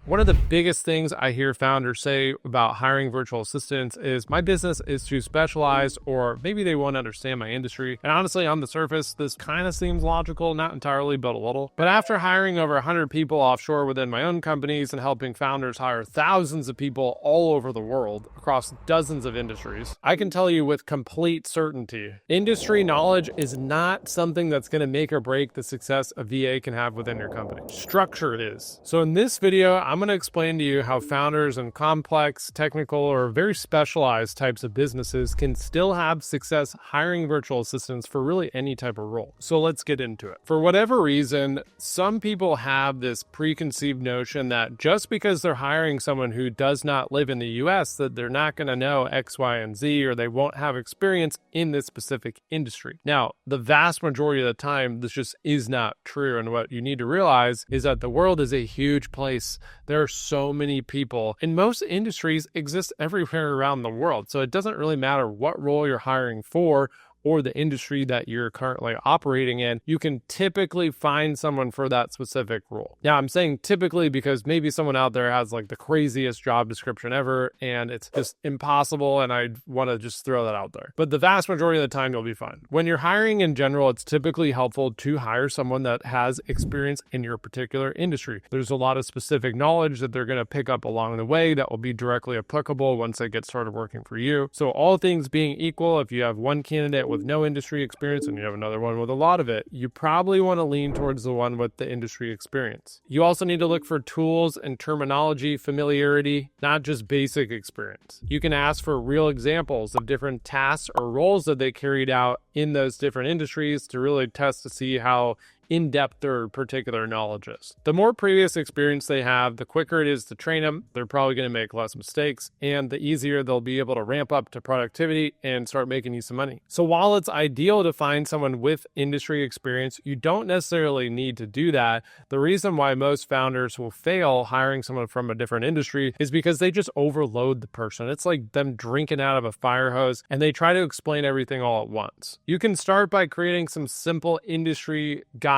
One of the biggest things I hear founders say about hiring virtual assistants is my business is too specialized, or maybe they won't understand my industry. And honestly, on the surface, this kind of seems logical, not entirely, but a little. But after hiring over 100 people offshore within my own companies and helping founders hire thousands of people all over the world across dozens of industries, I can tell you with complete certainty, industry knowledge is not something that's going to make or break the success a VA can have within your company. Structure it is. So in this video, I'm going to explain to you how founders in complex, technical, or very specialized types of businesses can still have success hiring virtual assistants for really any type of role. So let's get into it. For whatever reason, some people have this preconceived notion that just because they're hiring someone who does not live in the US, that they're not going to know X, Y, and Z, or they won't have experience in this specific industry. Now, the vast majority of the time, this just is not true. And what you need to realize is that the world is a huge place. There are so many people, and most industries exist everywhere around the world. So it doesn't really matter what role you're hiring for or the industry that you're currently operating in, you can typically find someone for that specific role. Now, I'm saying typically because maybe someone out there has like the craziest job description ever, and it's just impossible, and I want to just throw that out there. But the vast majority of the time, you'll be fine. When you're hiring in general, it's typically helpful to hire someone that has experience in your particular industry. There's a lot of specific knowledge that they're going to pick up along the way that will be directly applicable once they get started working for you. So all things being equal, if you have one candidate with no industry experience and you have another one with a lot of it, you probably want to lean towards the one with the industry experience. You also need to look for tools and terminology familiarity, not just basic experience. You can ask for real examples of different tasks or roles that they carried out in those different industries to really test to see how in-depth their particular knowledge is. The more previous experience they have, the quicker it is to train them. They're probably going to make less mistakes, and the easier they'll be able to ramp up to productivity and start making you some money. So while it's ideal to find someone with industry experience, you don't necessarily need to do that. The reason why most founders will fail hiring someone from a different industry is because they just overload the person. It's like them drinking out of a fire hose, and they try to explain everything all at once. You can start by creating some simple industry guides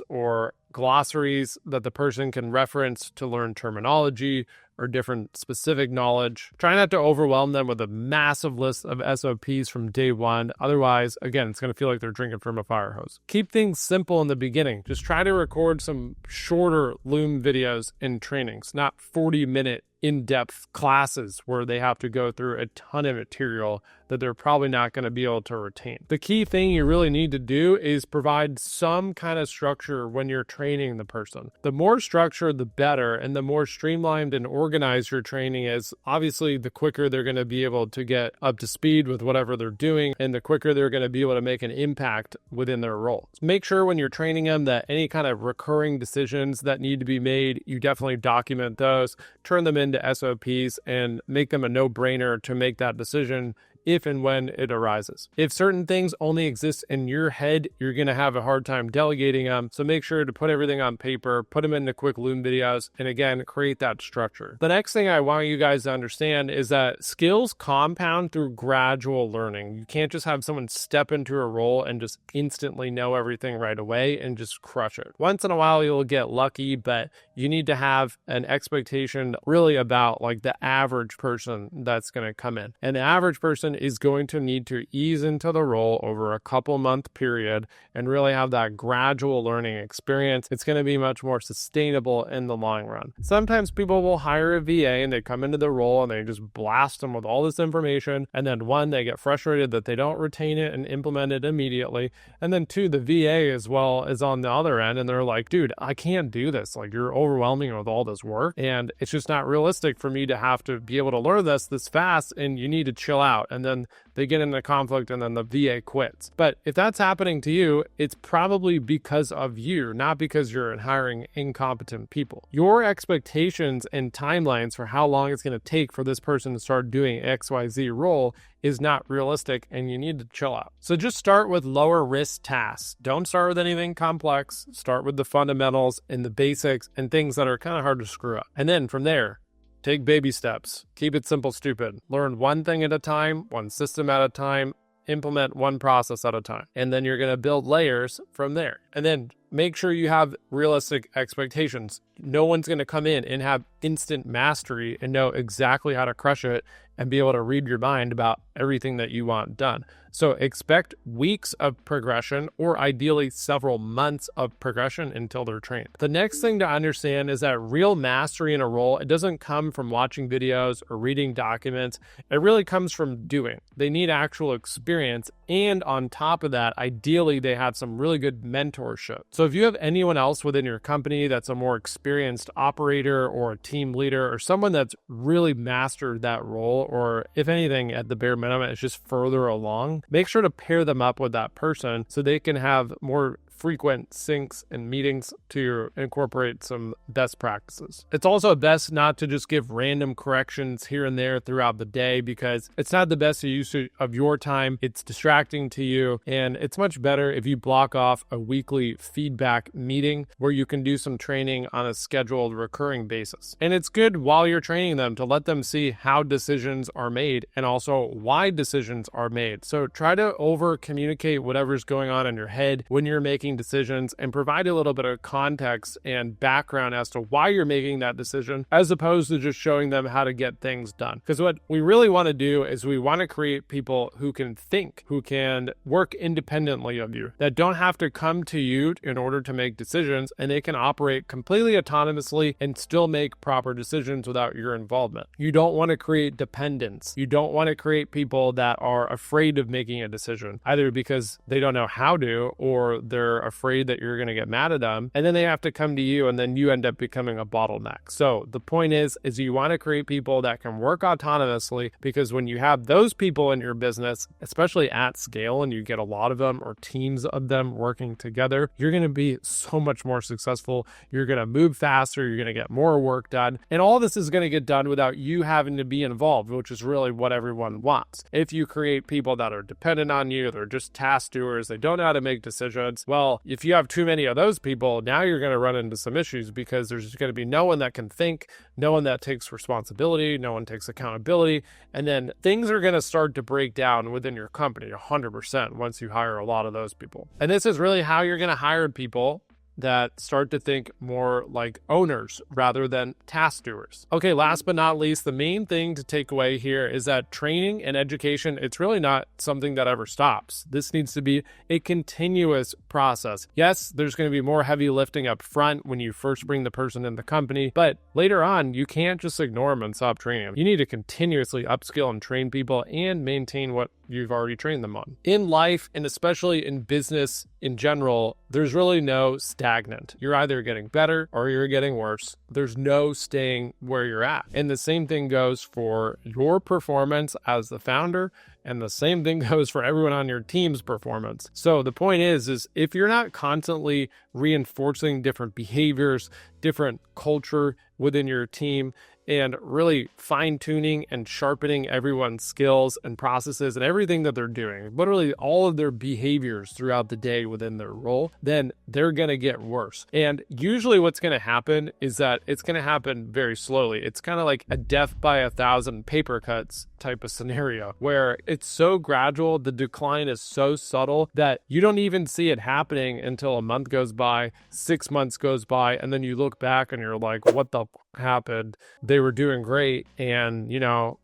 or glossaries that the person can reference to learn terminology or different specific knowledge. Try not to overwhelm them with a massive list of SOPs from day one. Otherwise, again, it's going to feel like they're drinking from a fire hose. Keep things simple in the beginning. Just try to record some shorter Loom videos and trainings, not 40-minute in-depth classes where they have to go through a ton of material that they're probably not going to be able to retain. The key thing you really need to do is provide some kind of structure when you're training the person. The more structure, the better, and the more streamlined and organized your training is, obviously, the quicker they're going to be able to get up to speed with whatever they're doing, and the quicker they're going to be able to make an impact within their role. So make sure when you're training them that any kind of recurring decisions that need to be made, you definitely document those, turn them into SOPs, and make them a no-brainer to make that decision if and when it arises. If certain things only exist in your head, you're going to have a hard time delegating them. So make sure to put everything on paper, put them into quick Loom videos, and again, create that structure. The next thing I want you guys to understand is that skills compound through gradual learning. You can't just have someone step into a role and just instantly know everything right away and just crush it. Once in a while, you'll get lucky, but you need to have an expectation really about like the average person that's going to come in. And the average person is going to need to ease into the role over a couple month period and really have that gradual learning experience. It's going to be much more sustainable in the long run. Sometimes people will hire a VA and they come into the role and they just blast them with all this information. And then one, they get frustrated that they don't retain it and implement it immediately. And then two, the VA as well is on the other end and they're like, dude, I can't do this. Like you're overwhelming with all this work and it's just not realistic for me to have to be able to learn this fast, and you need to chill out. And then they get into conflict and then the VA quits. But if that's happening to you, it's probably because of you, not because you're hiring incompetent people. Your expectations and timelines for how long it's going to take for this person to start doing XYZ role is not realistic, and you need to chill out. So just start with lower risk tasks. Don't start with anything complex. Start with the fundamentals and the basics and things that are kind of hard to screw up. And then from there, take baby steps. Keep it simple, stupid. Learn one thing at a time, one system at a time, implement one process at a time. And then you're going to build layers from there. And then make sure you have realistic expectations. No one's going to come in and have instant mastery and know exactly how to crush it and be able to read your mind about everything that you want done. So expect weeks of progression, or ideally several months of progression until they're trained. The next thing to understand is that real mastery in a role, it doesn't come from watching videos or reading documents. It really comes from doing. They need actual experience. And on top of that, ideally, they have some really good mentorship. So if you have anyone else within your company that's a more experienced operator or a team leader or someone that's really mastered that role, or if anything, at the bare minimum, it's just further along, make sure to pair them up with that person so they can have more frequent syncs and meetings to incorporate some best practices. It's also best not to just give random corrections here and there throughout the day, because it's not the best use of your time. It's distracting to you, and it's much better if you block off a weekly feedback meeting where you can do some training on a scheduled recurring basis. And it's good while you're training them to let them see how decisions are made and also why decisions are made. So try to over communicate whatever's going on in your head when you're making decisions, and provide a little bit of context and background as to why you're making that decision, as opposed to just showing them how to get things done. Because what we really want to do is we want to create people who can think, who can work independently of you, that don't have to come to you in order to make decisions, and they can operate completely autonomously and still make proper decisions without your involvement. You don't want to create dependence. You don't want to create people that are afraid of making a decision, either because they don't know how to, or they're afraid that you're going to get mad at them, and then they have to come to you, and then you end up becoming a bottleneck. So the point is you want to create people that can work autonomously, because when you have those people in your business, especially at scale, and you get a lot of them or teams of them working together, you're going to be so much more successful. You're going to move faster. You're going to get more work done. And all this is going to get done without you having to be involved, which is really what everyone wants. If you create people that are dependent on you, they're just task doers, they don't know how to make decisions, well, if you have too many of those people, now you're going to run into some issues, because there's going to be no one that can think, no one that takes responsibility, no one takes accountability, and then things are going to start to break down within your company 100% once you hire a lot of those people. And this is really how you're going to hire people that start to think more like owners rather than task doers. Okay, last but not least, the main thing to take away here is that training and education, it's really not something that ever stops. This needs to be a continuous process. Yes, there's going to be more heavy lifting up front when you first bring the person in the company, but later on, you can't just ignore them and stop training them. You need to continuously upskill and train people and maintain what you've already trained them on. In life, and especially in business in general, there's really no stagnant. You're either getting better or you're getting worse. There's no staying where you're at. And the same thing goes for your performance as the founder, and the same thing goes for everyone on your team's performance. So the point is if you're not constantly reinforcing different behaviors, different culture within your team, and really fine-tuning and sharpening everyone's skills and processes and everything that they're doing, literally all of their behaviors throughout the day within their role, then they're going to get worse. And usually what's going to happen is that it's going to happen very slowly. It's kind of like a death by 1,000 paper cuts type of scenario, where it's so gradual, the decline is so subtle that you don't even see it happening until a month goes by, 6 months goes by, and then you look back and you're like, what the happened? They were doing great, and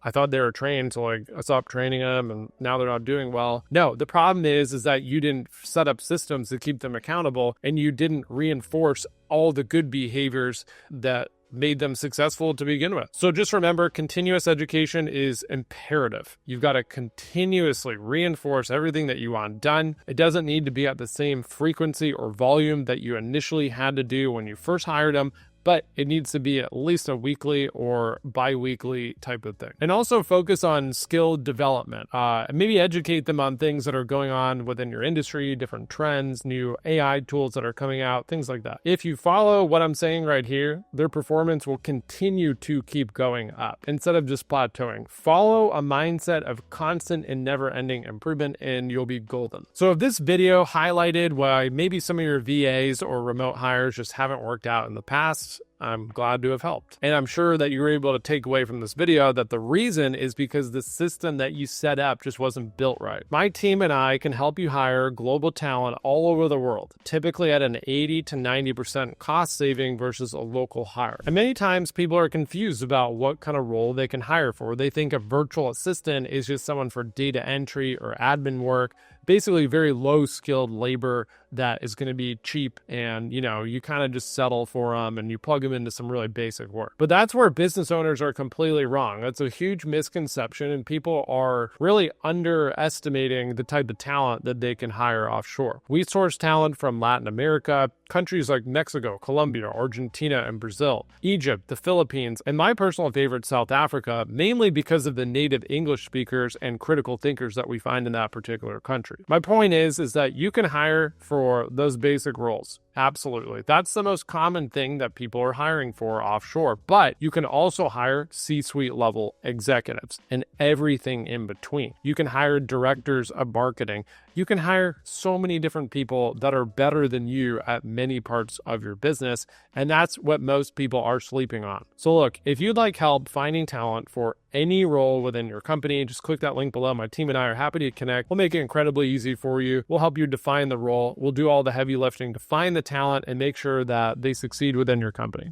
I thought they were trained, so I stopped training them, and now they're not doing well. No, the problem is that you didn't set up systems to keep them accountable, and you didn't reinforce all the good behaviors that made them successful to begin with. So just remember, continuous education is imperative. You've got to continuously reinforce everything that you want done. It doesn't need to be at the same frequency or volume that you initially had to do when you first hired them, but it needs to be at least a weekly or bi-weekly type of thing. And also focus on skill development. Maybe educate them on things that are going on within your industry, different trends, new AI tools that are coming out, things like that. If you follow what I'm saying right here, their performance will continue to keep going up instead of just plateauing. Follow a mindset of constant and never-ending improvement, and you'll be golden. So if this video highlighted why maybe some of your VAs or remote hires just haven't worked out in the past, I'm glad to have helped. And I'm sure that you're able to take away from this video that the reason is because the system that you set up just wasn't built right. My team and I can help you hire global talent all over the world, typically at an 80 to 90% cost saving versus a local hire. And many times people are confused about what kind of role they can hire for. They think a virtual assistant is just someone for data entry or admin work, basically very low skilled labor that is going to be cheap, and you kind of just settle for them and you plug them into some really basic work. But that's where business owners are completely wrong. That's a huge misconception, and people are really underestimating the type of talent that they can hire offshore. We source talent from Latin America, countries like Mexico, Colombia, Argentina, and Brazil, Egypt, the Philippines, and my personal favorite, South Africa, mainly because of the native English speakers and critical thinkers that we find in that particular country. My point is that you can hire for those basic roles. Absolutely. That's the most common thing that people are hiring for offshore. But you can also hire C-suite level executives and everything in between. You can hire directors of marketing. You can hire so many different people that are better than you at many parts of your business. And that's what most people are sleeping on. So look, if you'd like help finding talent for any role within your company, just click that link below. My team and I are happy to connect. We'll make it incredibly easy for you. We'll help you define the role. We'll do all the heavy lifting to find the talent and make sure that they succeed within your company.